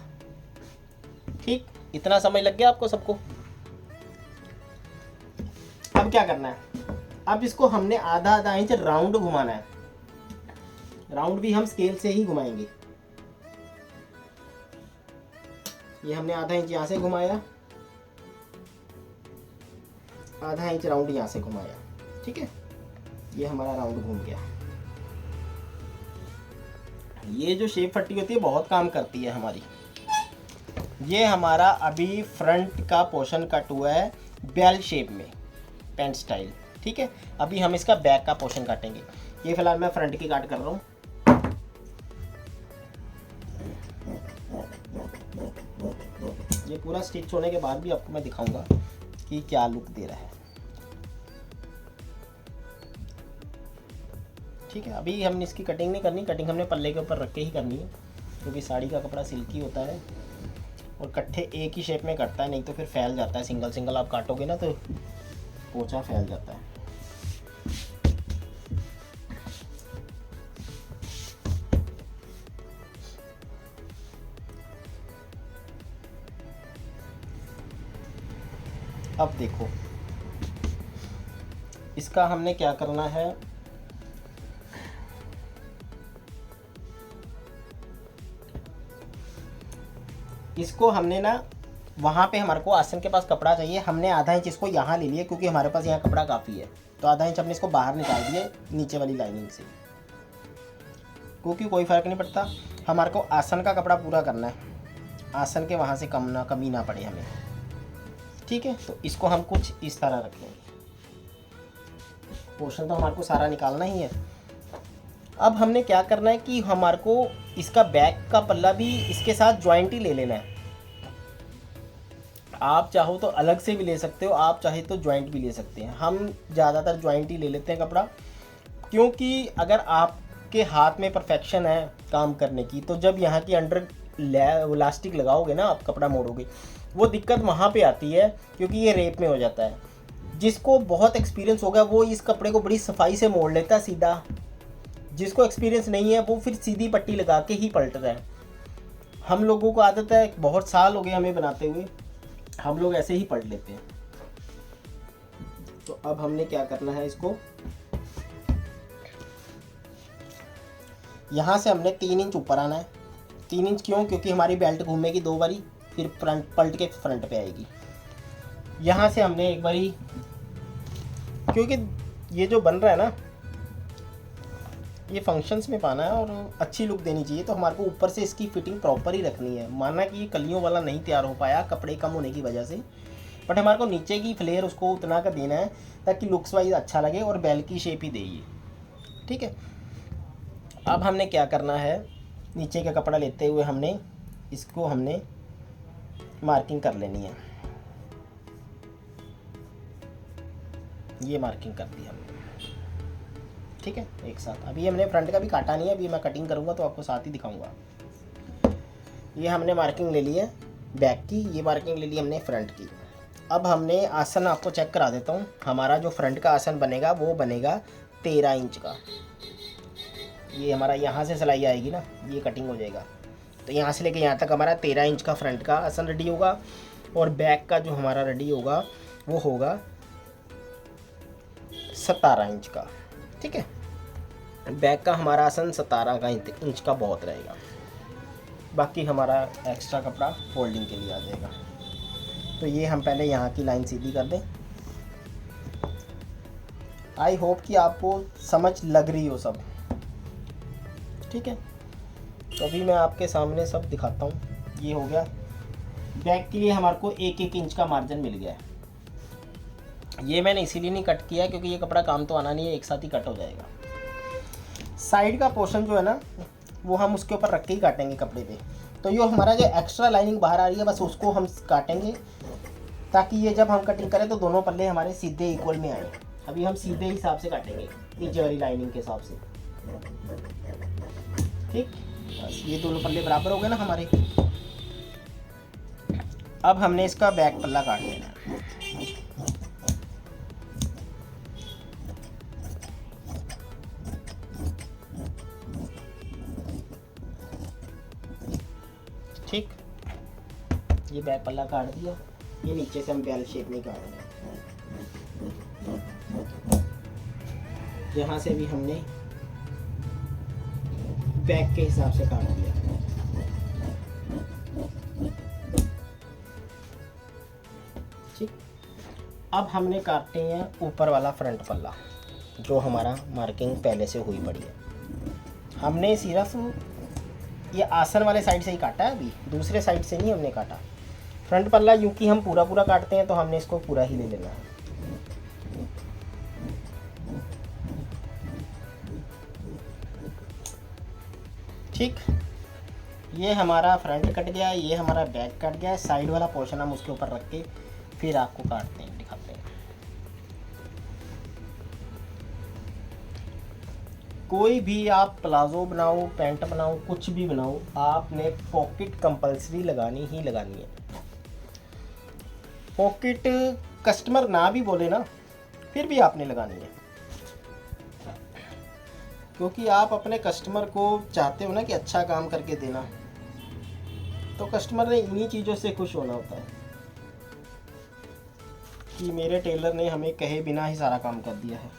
ठीक, इतना समझ लग गया आपको सबको। अब क्या करना है, अब इसको हमने आधा आधा इंच राउंड घुमाना है। राउंड भी हम स्केल से ही घुमाएंगे। ये हमने आधा इंच यहाँ से घुमाया, आधा इंच राउंड यहाँ से घुमाया। ठीक है, ये हमारा राउंड घूम गया। ये जो शेप फट्टी होती है बहुत काम करती है हमारी। ये हमारा अभी फ्रंट का पोर्शन कट हुआ है बेल शेप में, पैंट स्टाइल। ठीक है, अभी हम इसका बैक का पोर्शन काटेंगे। ये फिलहाल मैं फ्रंट की काट कर रहा हूँ। ये पूरा स्टिच होने के बाद भी आपको मैं दिखाऊंगा कि क्या लुक दे रहा है। ठीक है, अभी हमने इसकी कटिंग नहीं करनी, कटिंग हमने पल्ले के ऊपर रख के ही करनी है, क्योंकि साड़ी का कपड़ा सिल्की होता है और कट्ठे एक ही शेप में कटता है, नहीं तो फिर फैल जाता है। सिंगल सिंगल आप काटोगे ना तो पोंछा फैल जाता है। अब देखो, इसका हमने क्या करना है, इसको हमने ना वहाँ पे हमारे को आसन के पास कपड़ा चाहिए, हमने आधा इंच इसको यहाँ ले लिया, क्योंकि हमारे पास यहाँ कपड़ा काफ़ी है। तो आधा इंच हमने इसको बाहर निकाल दिया नीचे वाली लाइनिंग से, क्योंकि कोई फ़र्क नहीं पड़ता, हमारे को आसन का कपड़ा पूरा करना है, आसन के वहाँ से कमी ना पड़े हमें। ठीक है, तो इसको हम कुछ इस तरह रखेंगे। पोर्शन तो हमारे को सारा निकालना ही है। अब हमने क्या करना है कि हमारे को इसका बैक का पल्ला भी इसके साथ जॉइंट ही ले लेना है। आप चाहो तो अलग से भी ले सकते हो, आप चाहे तो जॉइंट भी ले सकते हैं। हम ज़्यादातर जॉइंट ही ले लेते हैं कपड़ा, क्योंकि अगर आपके हाथ में परफेक्शन है काम करने की, तो जब यहाँ की अंडर इलास्टिक लगाओगे ना, आप कपड़ा मोड़ोगे, वो दिक्कत वहाँ पे आती है, क्योंकि ये रेप में हो जाता है। जिसको बहुत एक्सपीरियंस होगा वो इस कपड़े को बड़ी सफाई से मोड़ लेता है सीधा, जिसको एक्सपीरियंस नहीं है वो फिर सीधी पट्टी लगा के ही पलट रहा है। हम लोगों को आदत है, बहुत साल हो गए हमें बनाते हुए, हम लोग ऐसे ही पलट लेते हैं। तो अब हमने क्या करना है, इसको यहाँ से हमने 3 इंच ऊपर आना है। 3 इंच क्यों? क्योंकि हमारी बेल्ट घूमेगी 2 बारी, फिर फ्रंट पलट के फ्रंट पे आएगी। यहाँ से हमने एक बारी, क्योंकि ये जो बन रहा है ना, ये फंक्शंस में पाना है और अच्छी लुक देनी चाहिए, तो हमारे को ऊपर से इसकी फिटिंग प्रॉपर ही रखनी है। माना कि ये कलियों वाला नहीं तैयार हो पाया कपड़े कम होने की वजह से, बट हमारे को नीचे की फ्लेयर उसको उतना का देना है ताकि लुक्स वाइज अच्छा लगे और बेल की शेप ही दे ये। ठीक है, अब हमने क्या करना है, नीचे का कपड़ा लेते हुए हमने इसको मार्किंग कर लेनी है। ये मार्किंग कर दी हमने। ठीक है, एक साथ। अभी हमने फ्रंट का भी काटा नहीं है, अभी मैं कटिंग करूँगा तो आपको साथ ही दिखाऊंगा। ये हमने मार्किंग ले ली है बैक की, ये मार्किंग ले ली हमने फ्रंट की। अब हमने आसन आपको चेक करा देता हूँ। हमारा जो फ्रंट का आसन बनेगा वो बनेगा 13 इंच का। ये हमारा यहाँ से सिलाई आएगी ना, ये कटिंग हो जाएगा, तो यहाँ से लेके यहाँ तक हमारा 13 इंच का फ्रंट का आसन रेडी होगा। और बैक का जो हमारा रेडी होगा वो होगा 17 इंच का। ठीक है, बैक का हमारा आसन 17 इंच का बहुत रहेगा। बाकी हमारा एक्स्ट्रा कपड़ा फोल्डिंग के लिए आ जाएगा। तो ये हम पहले यहाँ की लाइन सीधी कर दें। आई होप कि आपको समझ लग रही हो सब। ठीक है, तो अभी मैं आपके सामने सब दिखाता हूँ। ये हो गया बैक के लिए हमारे को 1-1 इंच का मार्जिन मिल गया है। ये मैंने इसीलिए नहीं कट किया क्योंकि ये कपड़ा काम तो आना नहीं है, एक साथ ही कट हो जाएगा। साइड का पोर्शन जो है ना वो हम उसके ऊपर रख के ही काटेंगे कपड़े पे। तो ये हमारा जो एक्स्ट्रा लाइनिंग बाहर आ रही है बस उसको हम काटेंगे, ताकि ये जब हम कटिंग करें तो दोनों पल्ले हमारे सीधे इक्वल में आए। अभी हम सीधे हिसाब से काटेंगे, नीचे वाली लाइनिंग के हिसाब से। ठीक, बस ये दोनों पल्ले बराबर हो गए ना हमारे। अब हमने इसका बैक पल्ला काट लेना है। ठीक, ये बैक पल्ला काट दिया। ये नीचे से हम बेल शेप में काट रहे हैं। यहाँ से भी हमने बैक के हिसाब से काट दिया। ठीक, अब हमने काटे हैं ऊपर वाला फ्रंट पल्ला जो हमारा मार्किंग पहले से हुई पड़ी है। हमने सिर्फ ये आसन वाले साइड से ही काटा है, अभी दूसरे साइड से नहीं हमने काटा। फ्रंट पल्ला यूँ कि हम पूरा पूरा काटते हैं तो हमने इसको पूरा ही ले लेना है। ठीक, ये हमारा फ्रंट कट गया, ये हमारा बैक कट गया। साइड वाला पोर्शन हम उसके ऊपर रख के फिर आपको काटते हैं, दिखाते हैं। कोई भी आप प्लाजो बनाओ, पैंट बनाओ, कुछ भी बनाओ, आपने पॉकेट कंपलसरी लगानी ही लगानी है। पॉकेट कस्टमर ना भी बोले ना फिर भी आपने लगानी है, क्योंकि आप अपने कस्टमर को चाहते हो ना कि अच्छा काम करके देना। तो कस्टमर ने इन्हीं चीज़ों से खुश होना होता है कि मेरे टेलर ने हमें कहे बिना ही सारा काम कर दिया है।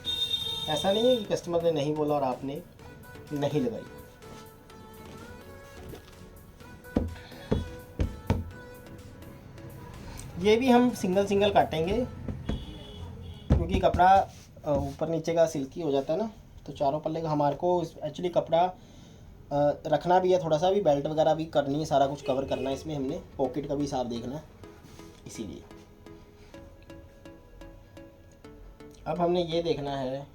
ऐसा नहीं है कि कस्टमर ने नहीं बोला और आपने नहीं लगाई। ये भी हम सिंगल सिंगल काटेंगे क्योंकि कपड़ा ऊपर नीचे का सिल्की हो जाता है ना। तो चारों पल्ले का हमारे को एक्चुअली कपड़ा रखना भी है, थोड़ा सा भी बेल्ट वगैरह भी करनी है, सारा कुछ कवर करना है इसमें। हमने पॉकेट का भी हिसाब देखना है, इसीलिए। अब हमने ये देखना है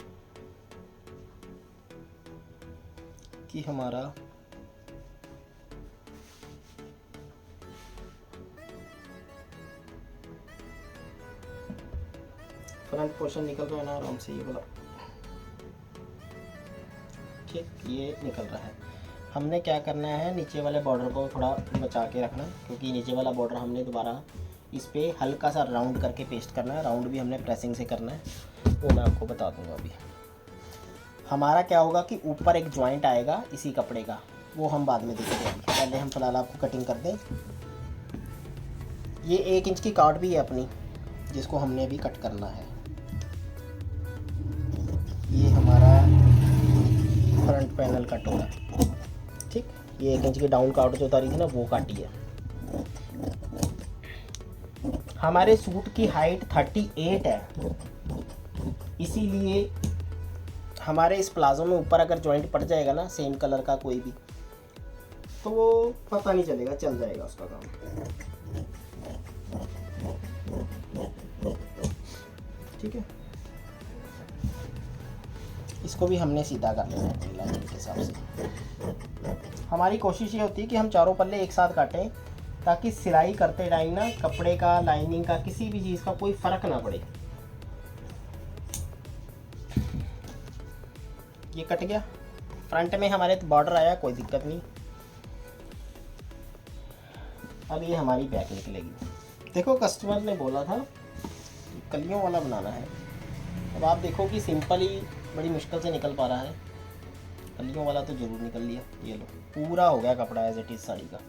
कि हमारा फ्रंट पोर्शन निकल रहा है ना आराम से, ये वाला। ठीक, ये निकल रहा है। हमने क्या करना है, नीचे वाले बॉर्डर को थोड़ा बचा के रखना, क्योंकि नीचे वाला बॉर्डर हमने दोबारा इस पर हल्का सा राउंड करके पेस्ट करना है। राउंड भी हमने प्रेसिंग से करना है, वो मैं आपको बता दूंगा अभी। हमारा क्या होगा कि ऊपर एक जॉइंट आएगा इसी कपड़े का, वो हम बाद में देखेंगे। पहले हम फिलहाल आपको कटिंग कर दें। ये 1 इंच की काट भी है अपनी, जिसको हमने अभी कट करना है। ये हमारा फ्रंट पैनल कट हो रहा है। ठीक, ये 1 इंच की डाउन काट जो उतारी थी ना वो काटी है। हमारे सूट की हाइट 38 है, इसीलिए हमारे इस प्लाजो में ऊपर अगर जॉइंट पड़ जाएगा ना सेम कलर का कोई भी, तो वो पता नहीं चलेगा, चल जाएगा उसका काम। ठीक है, इसको भी हमने सीधा कर लेना है लाइनिंग के हिसाब से। हमारी कोशिश ये होती है कि हम चारों पल्ले एक साथ काटें, ताकि सिलाई करते टाइम ना कपड़े का, लाइनिंग का, किसी भी चीज़ का कोई फ़र्क ना पड़े। ये कट गया। फ्रंट में हमारे बॉर्डर आया, कोई दिक्कत नहीं। अब ये हमारी बैक निकलेगी। देखो, कस्टमर ने बोला था कलियों वाला बनाना है। अब आप देखो कि सिंपल ही बड़ी मुश्किल से निकल पा रहा है, कलियों वाला तो ज़रूर निकल लिया। ये लो, पूरा हो गया कपड़ा एज इट इज़ साड़ी का,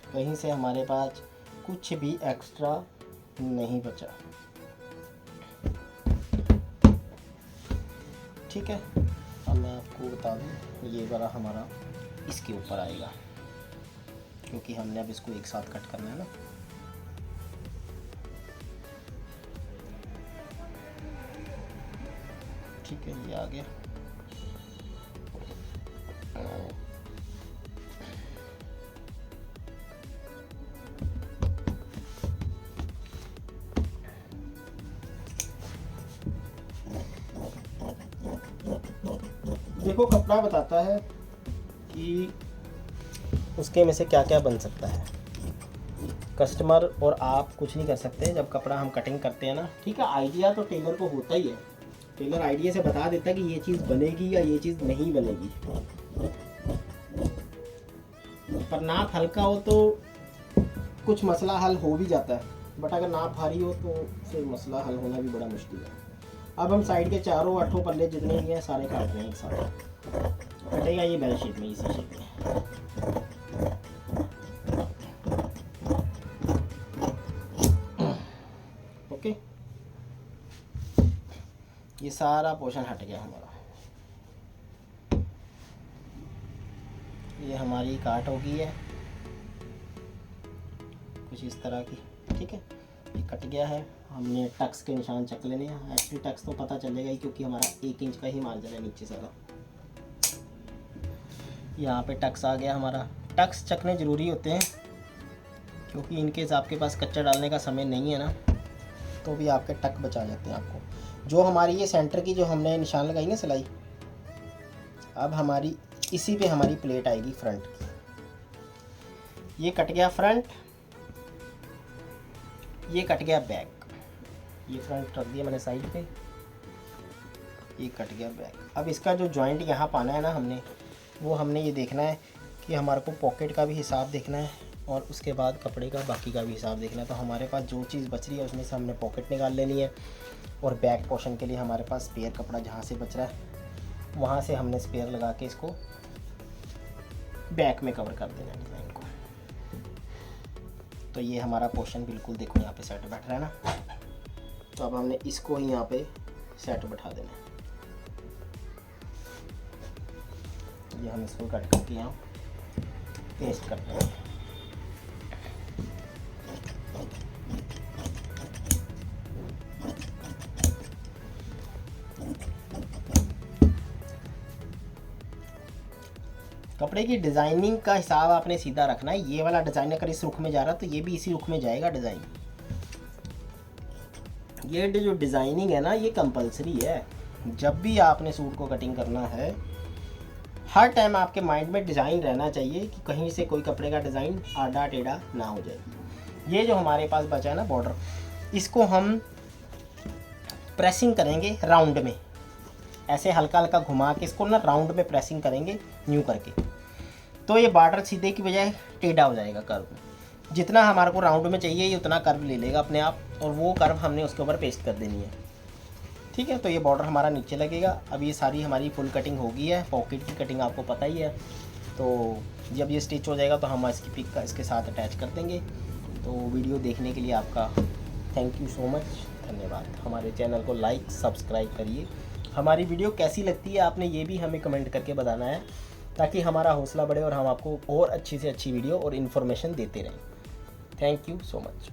कहीं से हमारे पास कुछ भी एक्स्ट्रा नहीं बचा। ठीक है, अब मैं आपको बता दूँ, ये वाला हमारा इसके ऊपर आएगा, क्योंकि हमने अब इसको एक साथ कट करना है ना। ठीक है, ये आ गया। देखो, कपड़ा बताता है कि उसके में से क्या क्या बन सकता है। कस्टमर और आप कुछ नहीं कर सकते जब कपड़ा हम कटिंग करते हैं ना। ठीक है, आइडिया तो टेलर को होता ही है, टेलर आइडिया से बता देता है कि ये चीज़ बनेगी या ये चीज़ नहीं बनेगी। पर नाप हल्का हो तो कुछ मसला हल हो भी जाता है, बट अगर नाप भारी हो तो फिर मसला हल होना भी बड़ा मुश्किल है। अब हम साइड के चारों 8 पल्ले जितने भी हैं सारे काट रहे हैं एक साथ। कटेगा ये बेल शेप में, इसी शेप में। ओके, ये सारा पोर्शन हट गया हमारा। ये हमारी काट हो गई है कुछ इस तरह की। ठीक है, ये कट गया है। हमने टक्स के निशान चक लेने हैं। एक्चुअली टक्स तो पता चलेगा ही, क्योंकि हमारा 1 इंच का ही मार्जिन है नीचे सारा। यहाँ पे टक्स आ गया हमारा। टक्स चकने ज़रूरी होते हैं, क्योंकि इनकेस आपके पास कच्चा डालने का समय नहीं है ना, तो भी आपके टक बचा जाते हैं आपको। जो हमारी ये सेंटर की जो हमने निशान लगाई ना सिलाई, अब हमारी इसी पे हमारी प्लेट आएगी फ्रंट की। ये कट गया फ्रंट, ये कट गया बैक। ये फ्रंट रख दिया मैंने साइड पे, ये कट गया बैक। अब इसका जो जॉइंट यहाँ पाना है ना हमने, वो हमने ये देखना है कि हमारे को पॉकेट का भी हिसाब देखना है और उसके बाद कपड़े का बाकी का भी हिसाब देखना है। तो हमारे पास जो चीज़ बच रही है उसमें से हमने पॉकेट निकाल लेनी है, और बैक पोर्शन के लिए हमारे पास स्पेयर कपड़ा जहाँ से बच रहा है वहाँ से हमने स्पेयर लगा के इसको बैक में कवर कर देना है डिज़ाइन को। तो ये हमारा पोर्शन बिल्कुल देखो यहाँ पे सेट बैठ रहा है ना। तो अब हमने इसको ही यहाँ पे सेट बैठा देना है। ये हम इसको कट करके यहाँ पेस्ट करते हैं। कपड़े की डिज़ाइनिंग का हिसाब आपने सीधा रखना है। ये वाला डिज़ाइन अगर इस रुख में जा रहा है तो ये भी इसी रुख में जाएगा डिज़ाइन। ये जो डिज़ाइनिंग है ना, ये कंपलसरी है। जब भी आपने सूट को कटिंग करना है, हर टाइम आपके माइंड में डिज़ाइन रहना चाहिए कि कहीं से कोई कपड़े का डिज़ाइन आड़ा टेढ़ा ना हो जाए। ये जो हमारे पास बचा है ना बॉर्डर, इसको हम प्रेसिंग करेंगे राउंड में, ऐसे हल्का हल्का घुमा के इसको ना राउंड में प्रेसिंग करेंगे न्यू करके। तो ये बॉर्डर सीधे की बजाय टेढ़ा हो जाएगा कर्व। जितना हमारे को राउंड में चाहिए ये उतना कर्व ले लेगा अपने आप, और वो कर्व हमने उसके ऊपर पेस्ट कर देनी है। ठीक है, तो ये बॉर्डर हमारा नीचे लगेगा। अब ये सारी हमारी फुल कटिंग हो गई है। पॉकेट की कटिंग आपको पता ही है। तो जब ये स्टिच हो जाएगा तो हम इसकी पिक का इसके साथ अटैच कर देंगे। तो वीडियो देखने के लिए आपका थैंक यू सो मच, धन्यवाद। हमारे चैनल को लाइक सब्सक्राइब करिए। हमारी वीडियो कैसी लगती है आपने ये भी हमें कमेंट करके बताना है, ताकि हमारा हौसला बढ़े और हम आपको और अच्छी से अच्छी वीडियो और इन्फॉर्मेशन देते रहें। Thank you so much.